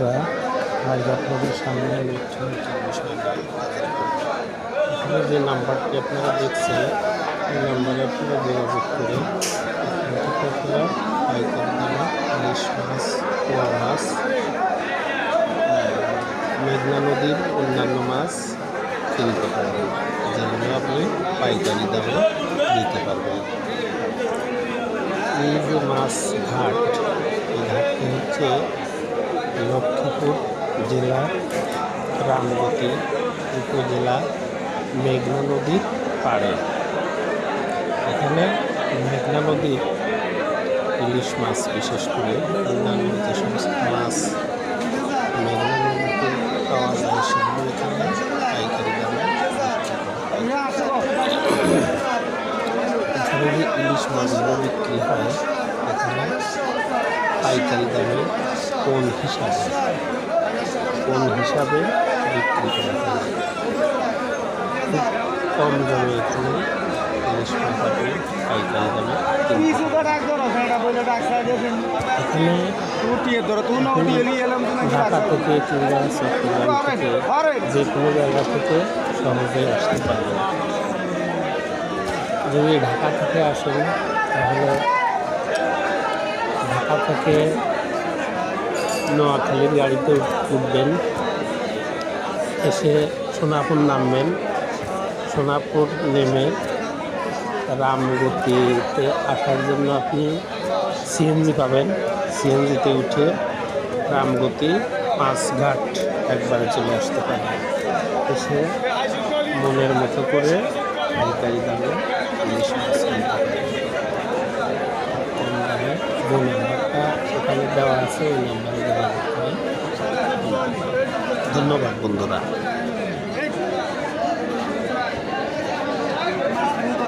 বন্ধুরা, আজ আপনাদের সামনে আমি একটি নতুন বিষয় নিয়ে হাজির হলাম। এখানে যে নাম্বারটি আপনারা দেখছেন, এই নাম্বারে আপনারা যোগাযোগ করে এখান থেকে আপনারা পাইকারি দামে ইলিশ মাছ, পোয়া মাছ, মেঘনা নদীর অন্যান্য মাছ কিনতে পারবেন, যেগুলো আপনি পাইকারি দামে দিতে পারবেন। এই যে মাছ ঘাট, এই ঘাটটি হচ্ছে লক্ষ্মীপুর জেলা রামগতি উপজেলা মেঘনা নদীর পাড়ে। এখানে মেঘনা নদীর ইলিশ মাছ, বিশেষ করে অন্যান্য যে সমস্ত মাছ মেঘনা নদীতে পাওয়া যায়, সেগুলো এখানে পাইকারি দামে এখানে যে ইলিশ মাছগুলো বিক্রি হয়, এখানে পাইকারি দামে কোন হিসাবে বিক্রি করা হয়। খুব কম দামে এখানে ইলিশ মাছ আপনি পাইকারি দামে ঢাকা থেকে কিংবা চট্টগ্রাম থেকে যে কোনো জায়গা থেকে সহজে আসতে পারবেন। যদি ঢাকা থেকে আসেন তাহলে ঢাকা থেকে নোয়াখালীর গাড়িতে উঠবেন, এসে সোনাপুর নামবেন। সোনাপুর নেমে রামগতিতে আসার জন্য আপনি সিএনজি পাবেন। সিএনজিতে উঠে রামগতি 5 ঘাট একবারে চলে আসতে পারেন। এসে মনের মতো করে পাইকারি দামে ইলিশ মাছ কিনতে পারেন। কম দামে যে নাম্বারটা এখানে দেওয়া আছে, ওই নাম্বারে যোগাযোগ করে। ধন্যবাদ বন্ধুরা।